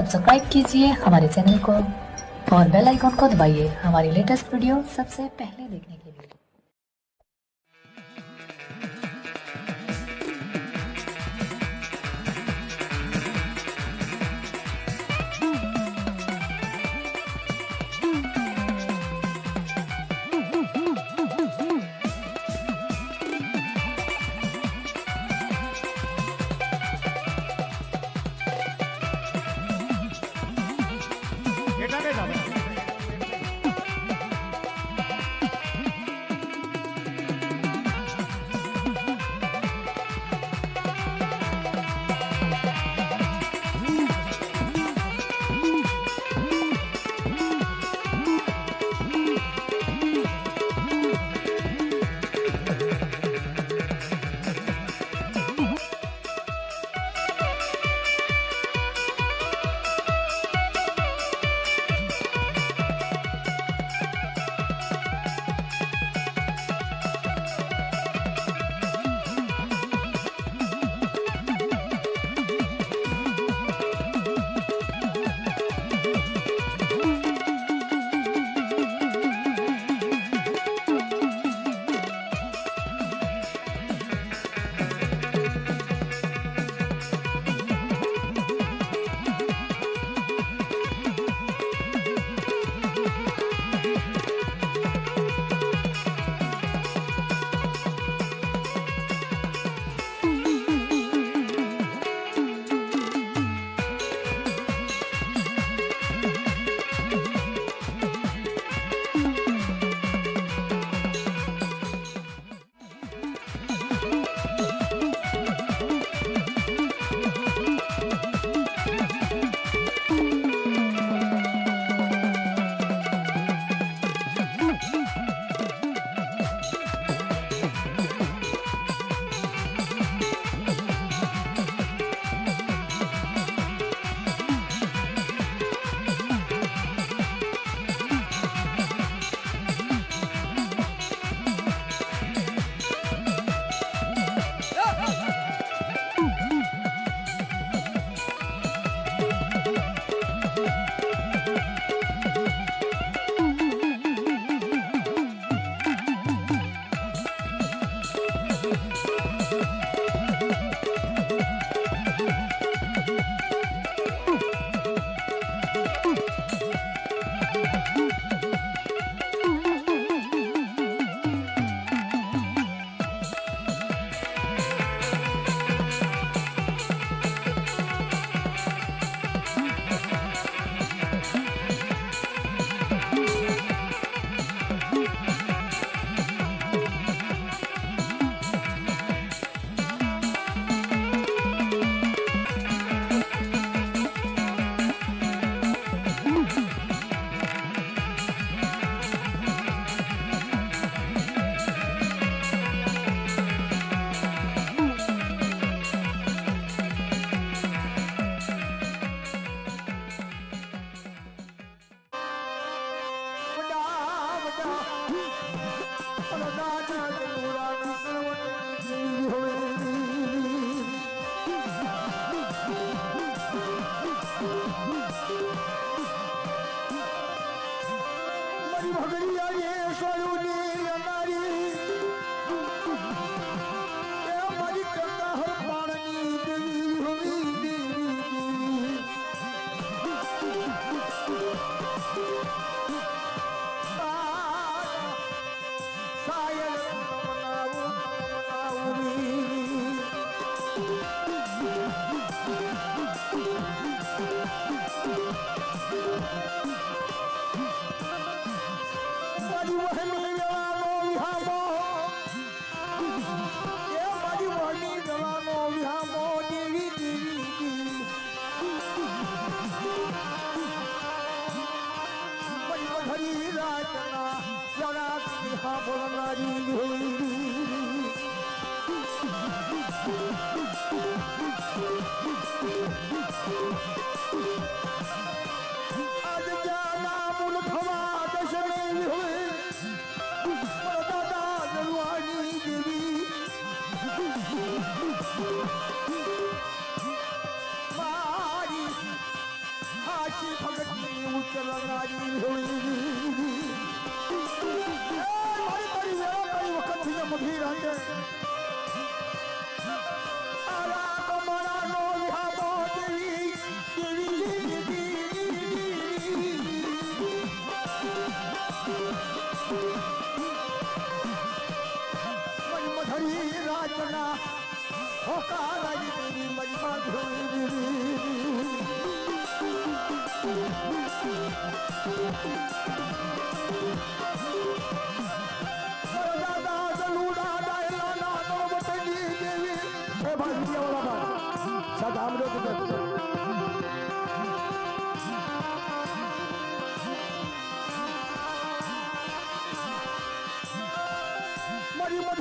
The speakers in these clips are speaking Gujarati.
सब्सक्राइब कीजिए हमारे चैनल को और बेल आइकॉन को दबाइए हमारी लेटेस्ट वीडियो सबसे पहले देखने के लिए।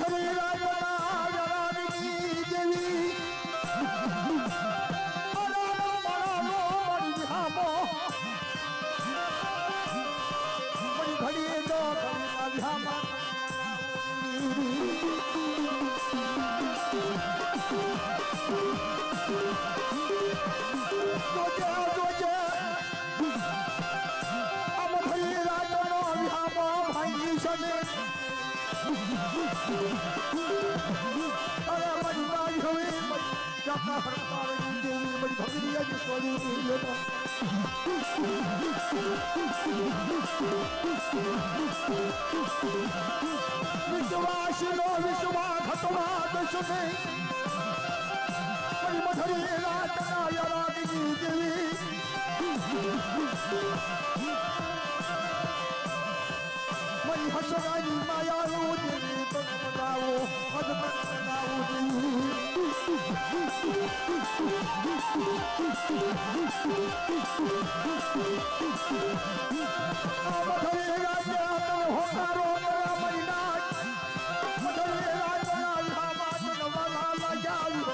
મધરી રાજના જરાની દેવી વિશ્વાસનો વિશ્વાસ ખતવા દશને મધરી રાતના યરાની દેવી મની હસરાની માયાનું દેવી બનાવો બનાવો દેવી મધરી રાજા હોકારો મરી નાચ મધરી રાજા હામાત નવાલા લજાવી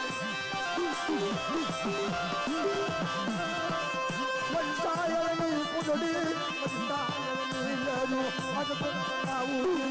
વંશાયની કુદડી વંશાયની લજો અજ બનાવું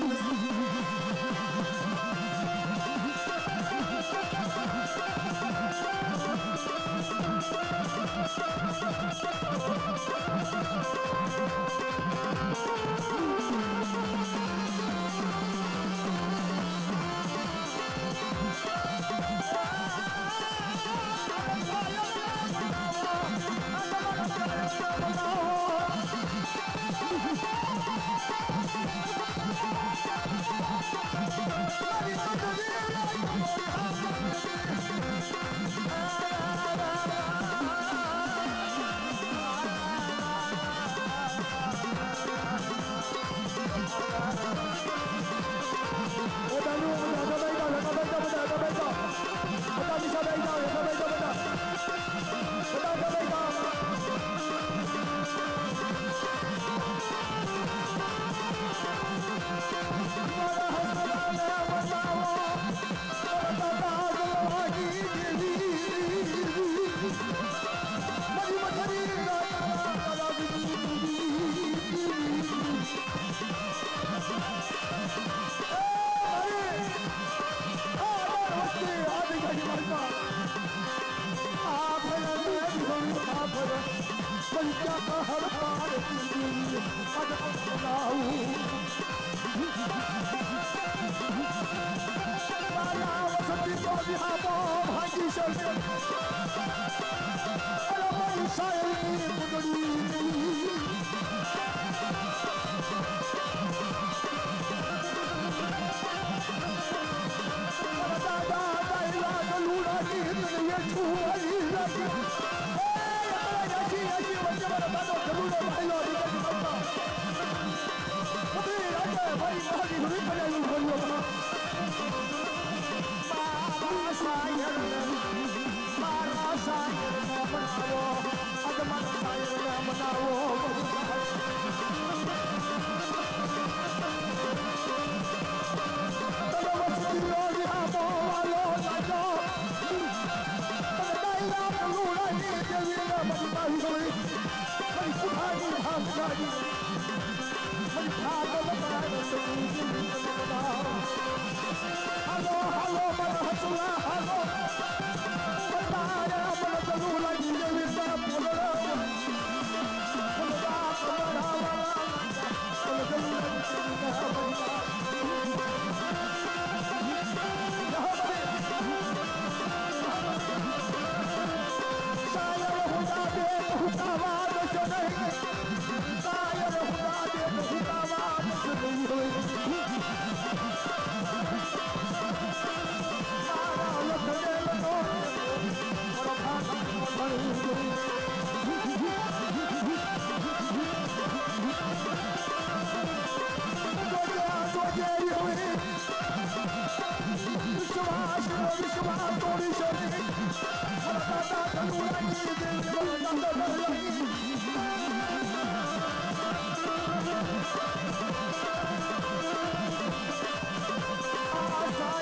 આશા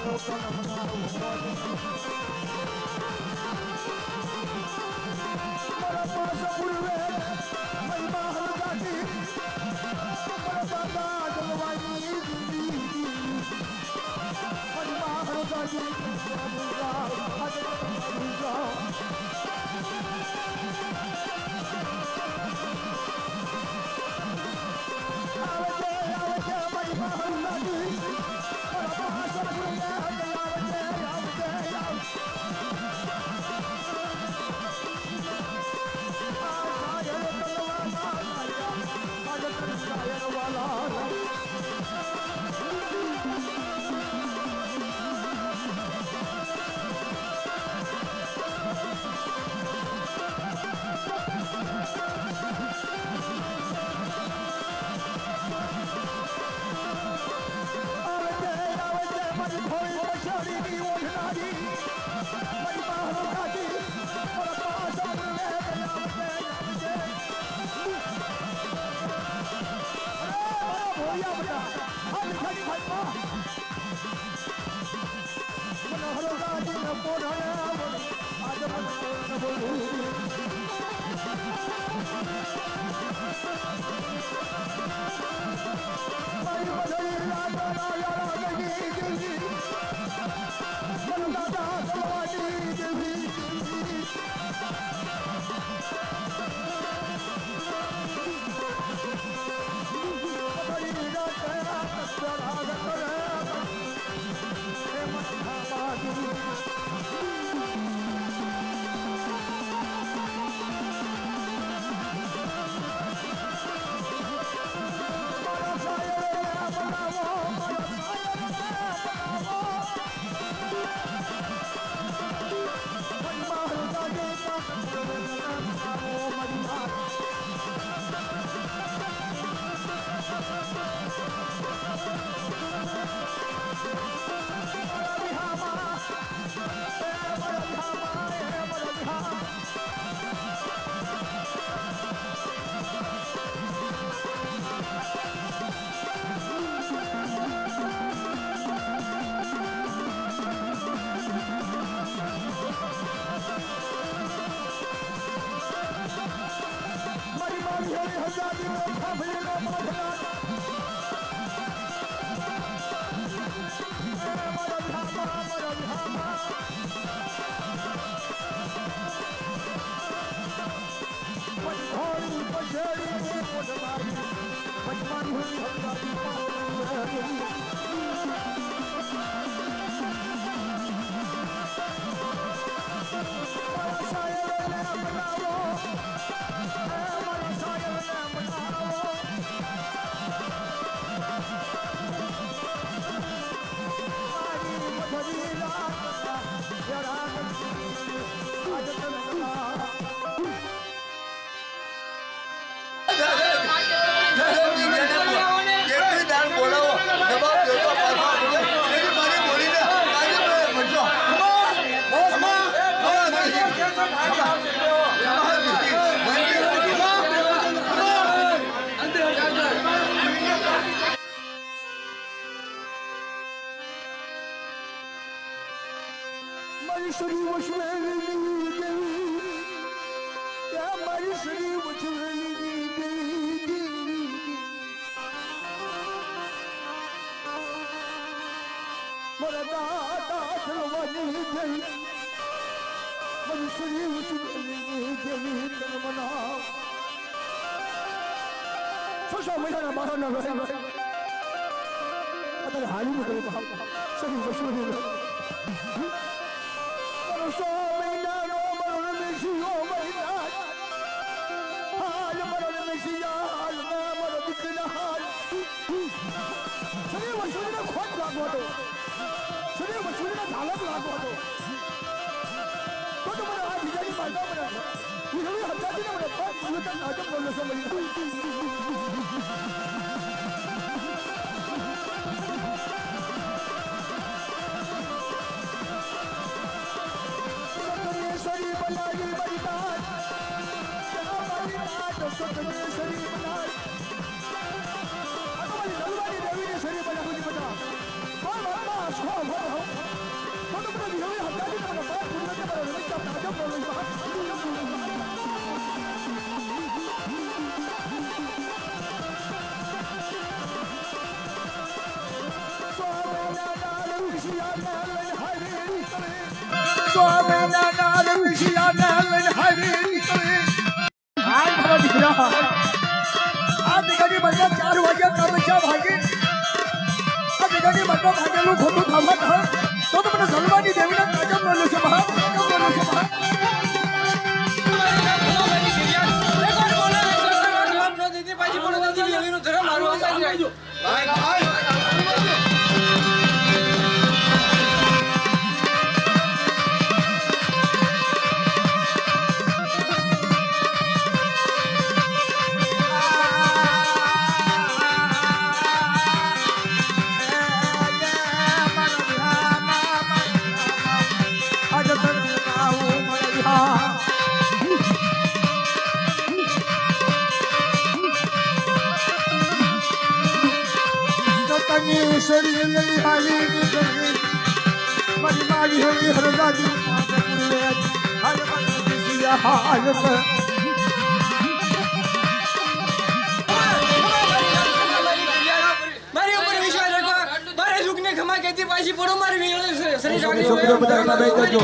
મારા પાસ પૂર્વે મહિમા હલગાતી મારા દાદા જલવાની મહિમા હલગાતી મારી શ્રી વસવેલી દેવી ત્યાં મારી શ્રી વસવેલી દેવી મારા દાદા ચલવાની જઈ મારી શ્રી વસવેલી દેવી તન મના 6 મહિનાના બહારના રહે અત્યારે હાલી નીકળે શ્રી વસવેલી શરીર જગાની બગા 4 વાગ્યા કામચા ભાગી આ જગાની બગા ભાગેલું ખોટું થામત હા તો મને સલમાની દેવીના કાજમ મેલું છે બા કાજમ મેલું છે બા શરીર લઈ હાલી નીકળી મારી મારી હોઈ હરદાદી પૂરે હાલ મારી હાલત મારી ઉપર વિશ્વાસ રાખો મારે સુખને ખમા કેતી પાછી પડો મારી શરીર રાખી છોકરો બધા એના બેઠા જો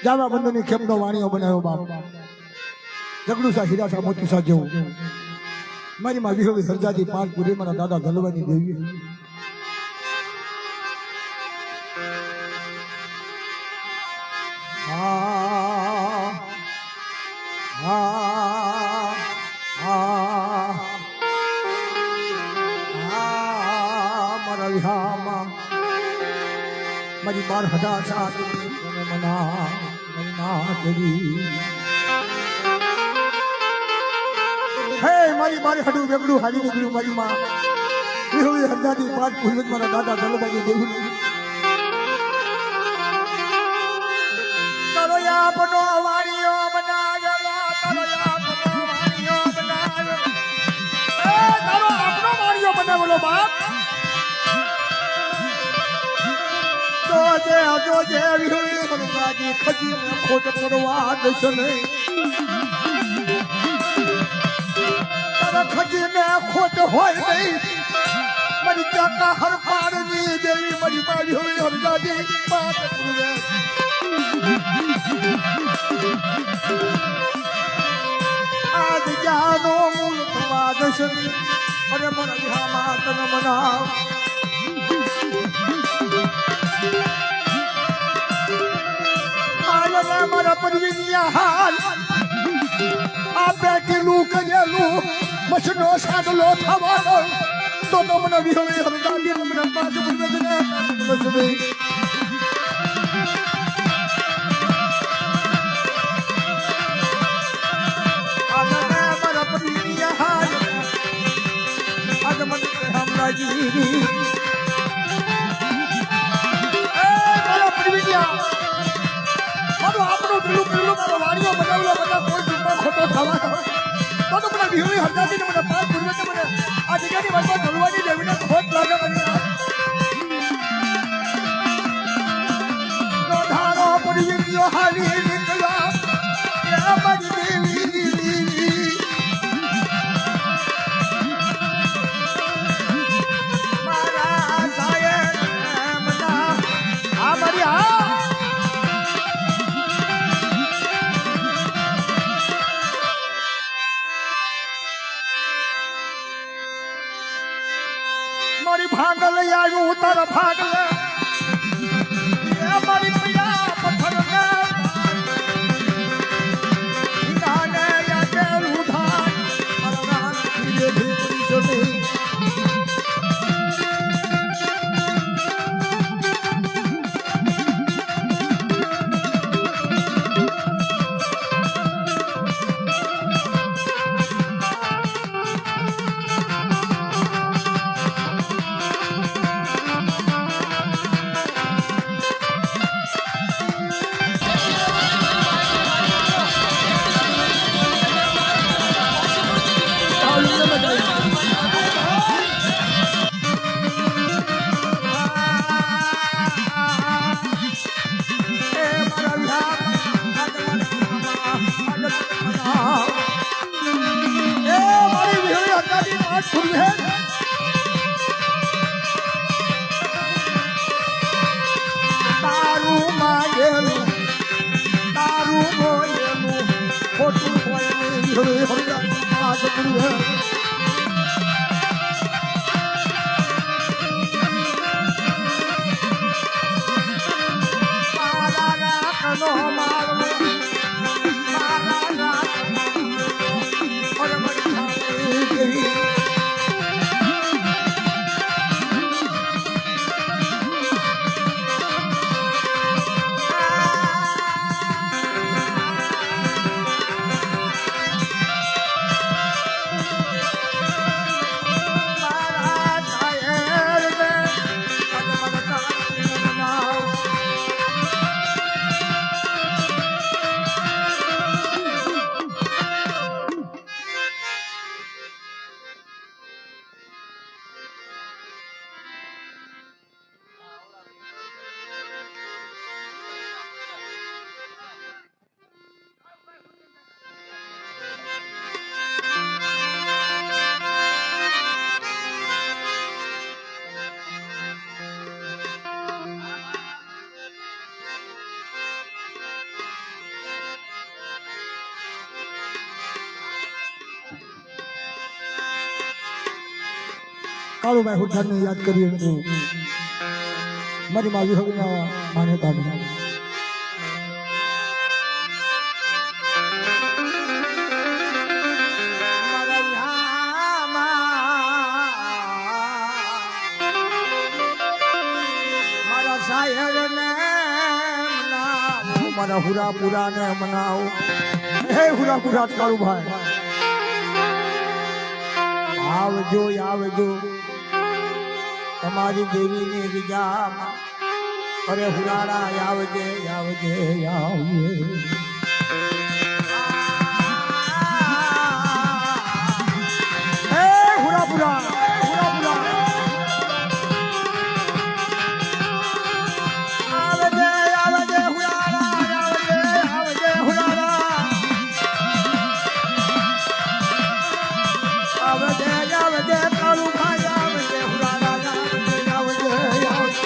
જાવા બંધની ખેમનો વાણીઓ બનાવ્યો બાપ જગડું સા હીરા સા મોતી સા જેવું મારી માં વિહળી સરજાજી 5 પૂરી મારા દાદા ધલવાની દેવી હા હા હા મારા વિહામાં મારી 12,000 સાત મના મના તેરી હે મારી હડું વેગડું હાલી નીકળ્યું મારી માં વિહળી હજારી 5 પૂરી મારા દાદા ધલવાની દેવી તારો આપનો વાણીઓ બનાવેલો તારો આપનો વાણીઓ બનાવેલો તારો આપનો વાણીઓ બનાવેલો બાપ જોજે વિહળી હરદાજી ખજીને ખોટ કરવા દેશે નહીં તારા ખજીને ખોટ હોય નહીં મારી ચાકા હર પાડની દેવી મારી માં વિહળી હરદાજી પાટ પૂરે આજ જાનો મૂળ થવા દેશે અરે મારા વિહામાં તન મનાવ મારા પરવીનિયા હાલ આ બેઠેલું કરેલું પછનો સાડલો થવાનો તો તમને વિહળી હરદાદી અમને પાછું પૂર્વજને લસવે આને મારા પ્રિયા હાલ આજ મને હમલાજી એ મારા પ્રિયા મારો આપણો પેલું મારો વાડીઓ બનાવેલો બધા કોઈ દુઃખ ખોટો થવા તો મને વિહળી હરદાદી મને પાછ પૂર્વજને મને આ જગ્યાની વાતમાં ઢળવાની દેવીને ખોટ લાગે મને નો ધારો પરિવીર્યો હાલી નીકળ્યા એ મારી દેવી મારા સાયર મના આ મારી મારી ભાગલ આવ્યું તારા ભાગલ એ મારી પૈયા પથ્થર ગાને યાદે રૂધાન મારા ધીરે ધીરે જોને કાળુભાઈ હુઠારને યાદ કરીએ તો મારી માં વિહળીના માન્યતા મારા સાયર ને મારા હુરાપુરા ને મનાવો હે હુરાપુરા કાળુભાઈ આવજો આવજો તમારી દેવીની વિજામાં અરે હુરાડા આવજે આવજે આવજે હે હુરાપુરા હુરાપુરા આવજે આવજે હુરાડા આવજે આવજે હુરાડા આવજે આવજે કાળુભાઈ આવજે હુરાડા આવજે આવજે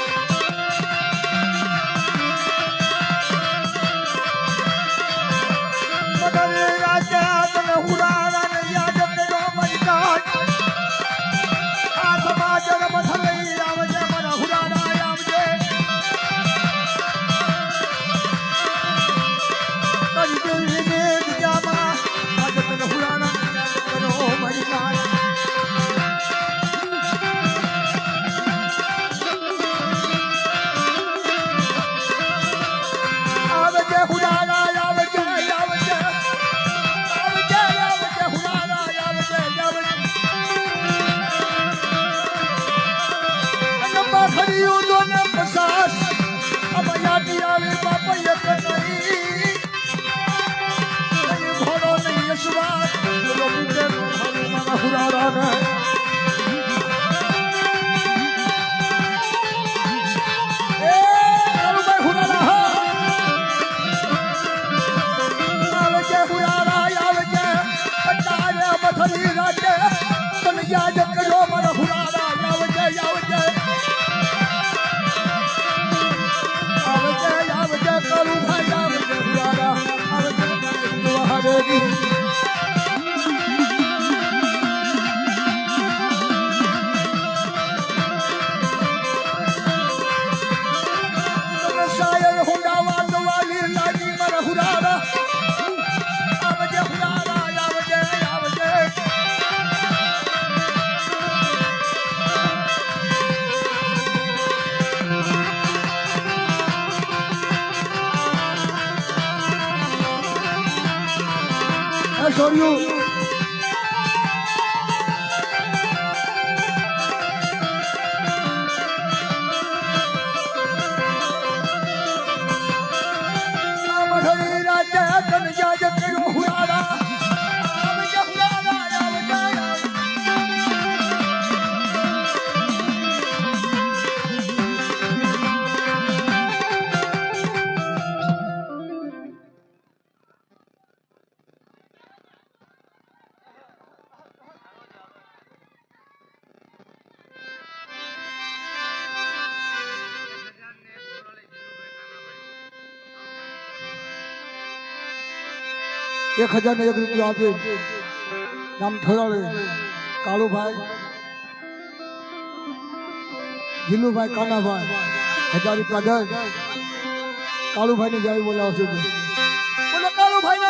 છોડ્યું ₹1001 આપે નામ થોડાડે કાળુભાઈ જીલુભાઈ કાનાભાઈ 1000 રૂપિયા દે કાળુભાઈ ને જાય બોલાવશે બોલો કાળુભાઈ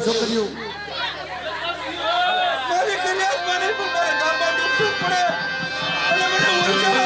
છોકરીઓ મારી કન્યા મારે પણ મારા ગામમાં દુખવું પડે અને મને ઉલચા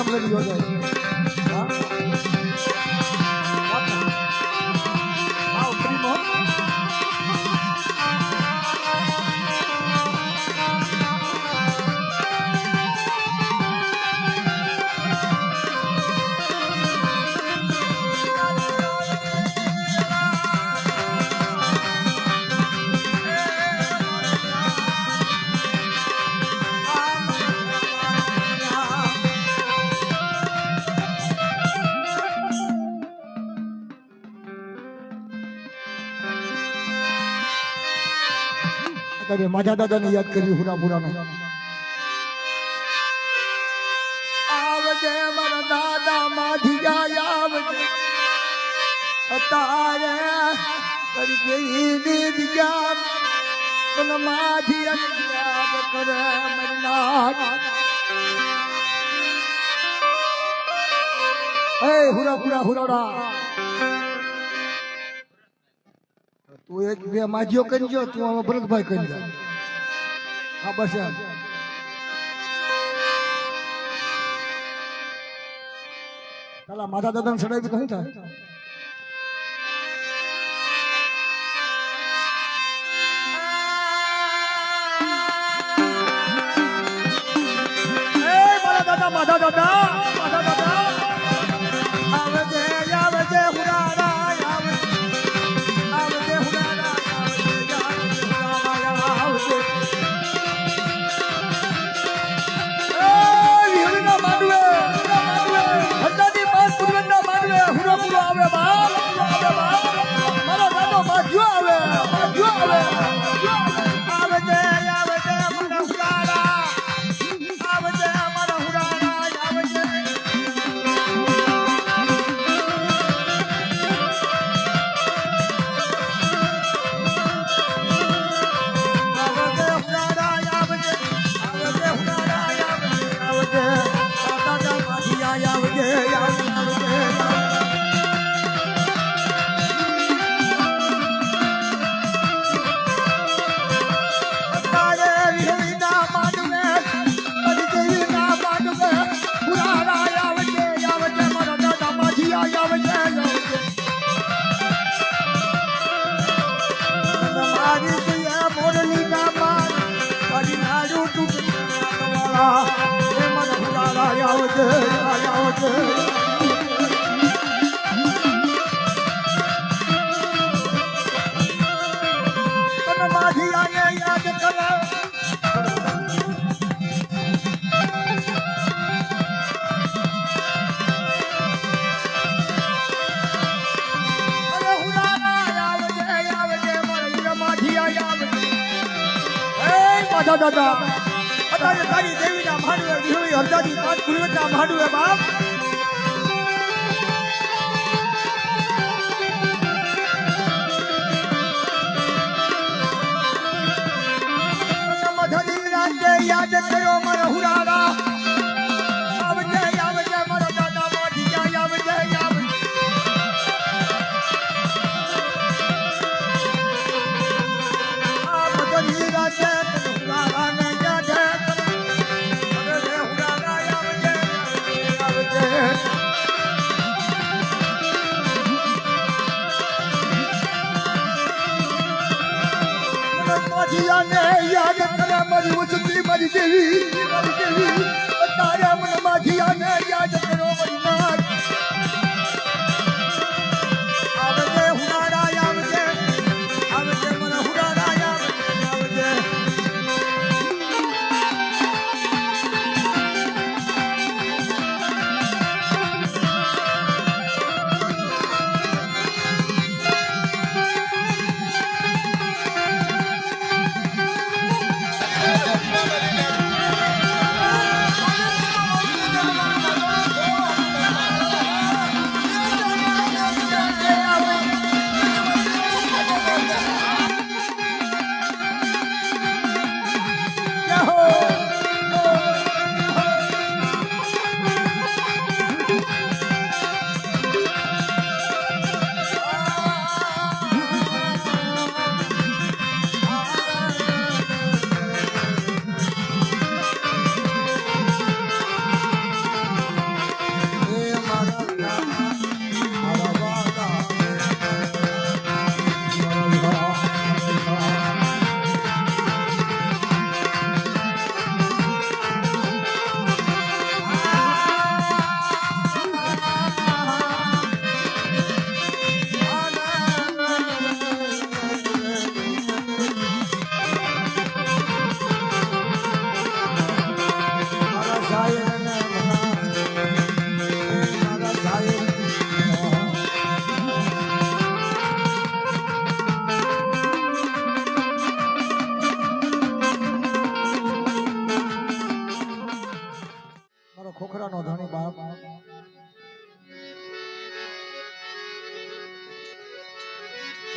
લગ્ન કરી યોજાય હા પ્રેમ હો અત્યારે માજા દાદાને યાદ કરી હુરાપુરાનો આવજે મારા દાદા માધીયા આવજે અતારે કરી ગઈ દીદિયા તન માધીયા યાદ કરે મન્ના એ હુરાપુરા હુરાડા તું એક બે માજીઓ કરી જો તું હવે ભરતભાઈ કરી જા હા બસ એમ પેલા માતા દાદાને ચડાવી તો નહીં થાય માતા દાદા આવજે આવજે હુરાડા દાદા અત્યારે તારી દેવીના ભાડુએ વિહોળી હરદાદી પાંચ ગુરુવતના ભાડુએ બાપ મધરી રાતે યાદ કરો મારા હુરાડા આવજે આવજે મારા દાદા માઠિયા આવજે આવજે આ મધરી રાતે યાદ કરે મારી ઉચકલી મારી દેવી તારા મન માધિયાને યાદ કરો મારી માત આવજે હુરાડા આવજે આવજે મને હુરાડા આવજે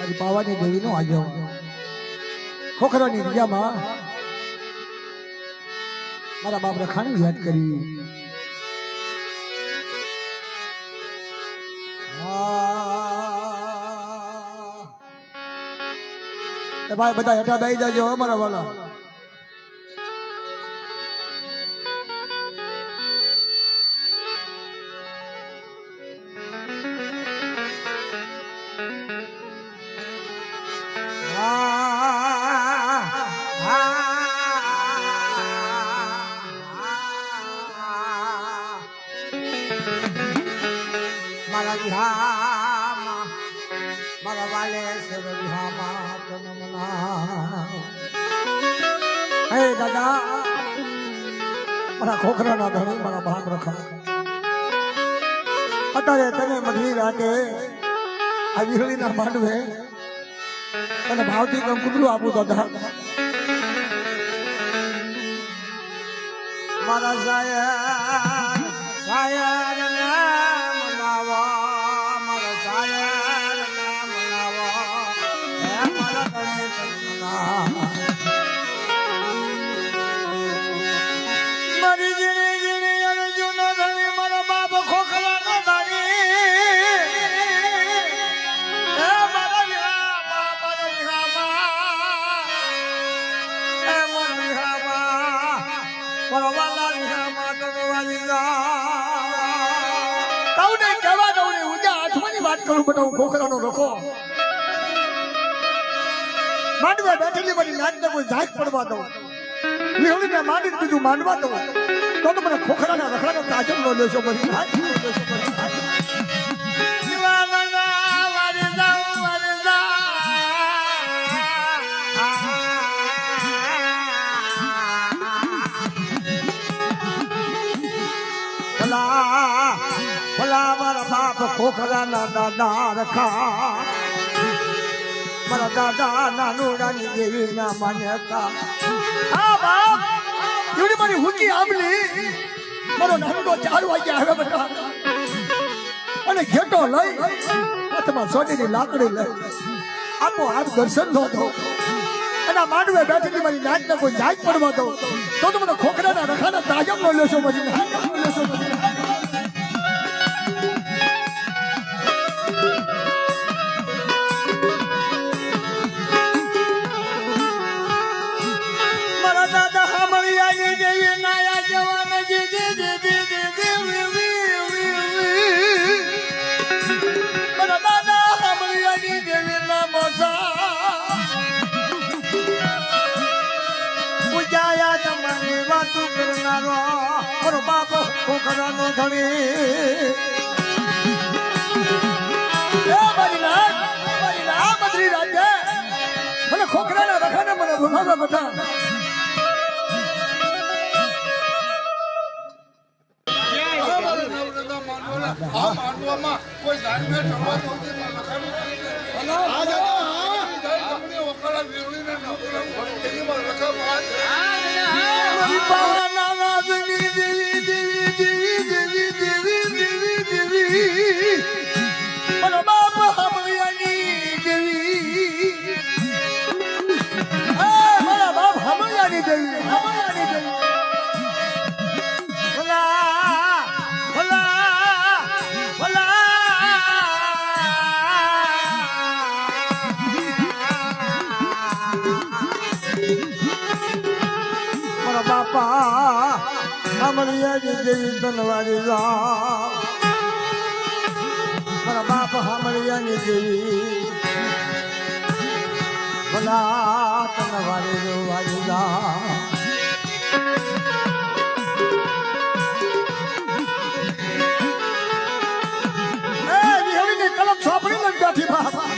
મારી પાવાની દેવીનો આવ્યો ખોખરાની રીજામાં મારા બાપ રખાને યાદ કરી એ ભાઈ બધા હેઠા દઈ જાજો મારા વાલા મારા વિહામાં મારા વાલે સર વિહામાં તનમના હે દાદા મારા ખોખરાના ધણી મારા ભાગ રખા અત્યારે તને મધવી રાતે આ વીરળીના માંડવે તને ભાવથી કંકુતરું આપું દાદા મારા સાયર સાયર મારી જીણી જીણી અર્જુન ધણી મારા બાપ ખોખરાનો ધણી મારા વાલા વિહામાં તનવાલી કહું ને કહેવા દઉં ને ઊંચા હાથમાંની વાત કરું બધા હું ખોખરાનો રખો માંડવા બેઠેલી મારી નાચને કોઈ જાત પડવા દઉં વિહોળીને માંડીને બીજું માંડવા દઉં તો મને ખોખરાના રખડાનો તાજમ નો લેશો બધી નાચ નો લેશો બધી નાચ ભલા મારા બાપ ખોખરાના દાદા રખા મારા દાદા નાનુડાની દેવીના માન્યતા હા બાપ એવડી મારી હુકી આંબલી મારો નાનુડો 4 વાગે આવે બેટા અને ઘેટો લઈ હાથમાં સોનેની લાકડી લઈ આપો આપ દર્શન નો દો અને માંડવે બેઠેલી મારી નાચને કોઈ જાગ પડવા દો તો મને ખોખરાના રખાના તાજમ નો લેશો બધી નાચ નો લેશો બધી દાદા હમળિયા જેવી નાયા જવાન મારા દાદા હમળિયાની દેવી ના મોસા પૂજાયા તમારી વાતો કરનારો મારો બાપ ખોખરાનો ધણી મારી ના બદરી રાજે મને ખોખરાના રખાને મને ભૂલાવા બધા આ માંડવામાં કોઈ જાતને ચડવા દોતી ન લખાવી અને આ તમને ઓકળા વીરળીને નોકરા એમાં લખાવ મારી પાવના નાગની દેવી દેવી દેવી દેવી દેવી દેવી દેવી મારા બાપ હમળિયાની દેવી મારા બાપ હમળિયાની દેવી હમળિયાની દેવી બાપા હમળિયાની દેવી ધનવારી રામ મારા બાપ હમળિયાની દેવી ભલા ધનવારી રોવારી રામ કલમ છોપડી ને બેઠી બાપા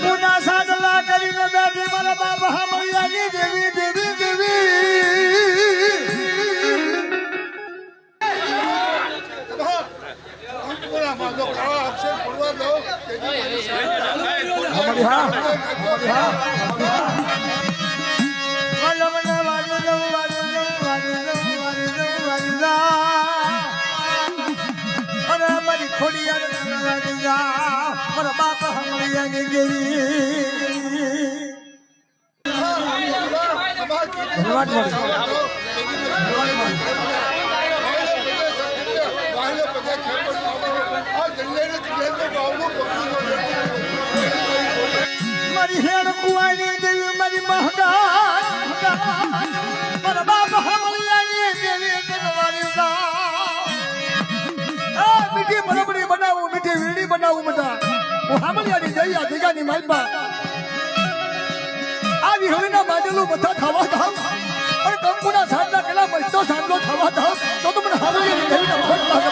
પુના સાદલા કરીને બેઠી મારા બાપ હમળિયાની દેવી દેવી દેવી ખોડિયા મારા બાપ ભવાનીની દેવી મારી હેડ કુવાની દેવી મારી મહગા મારા બાપ હમલિયાની દેવી દેવારી મીઠી બરબડી બનાવું મીઠી વીડી બનાવું બધા હું હમલિયાની દયા દીગાની માલપા આ વિહોણીના બાંધેલું બધા થવા દાવ અને કંકુના સાંજના પેલા મસ્તો સાંજલો થવા દાવ તો મને હમલિયાની દેવીના ખોટ લાગે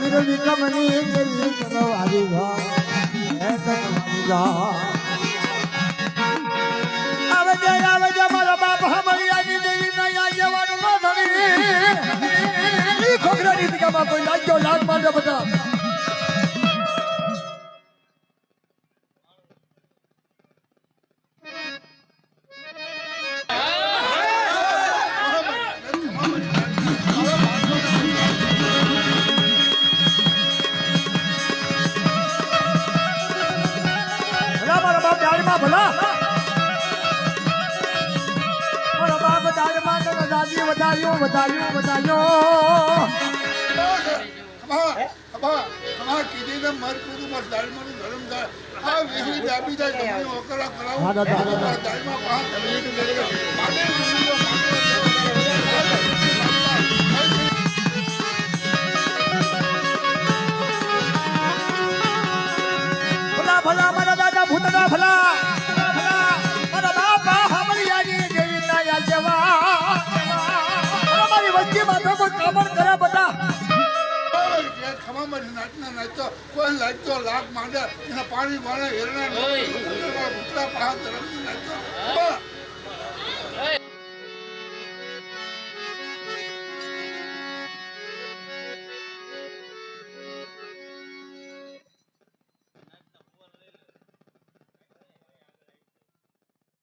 વિરોધી કમની દેવી કરવારી આવે જે મારા બાપ હમલિયાની દેવી ના જવાનું ન ધણી ખોખરાની દીકામાં કોઈ લાગ્યો લાગ મારે બધા ભલા મારા બાપ દાડમાં તને દાદી વધાર્યો કીધી ને મર કુદું બસ દાળમાં ગરમ થાય આ વેહી દાબી જાય તમને ઓકળા કરાવો દાળમાં પાંચ ભલા મારા દાદા ભૂતના ભલા મારા બાપા હમલિયાની દેવી ના યાદ જવા મારી વસ્તીમાં તો કોઈ કામર કરે બધા ખમામાં નાચના નાચતો કોઈ લાગતો લાગ માંડે એના પાણી વાળા હેરણા ભૂતરા પહાડ તરફથી નાચતો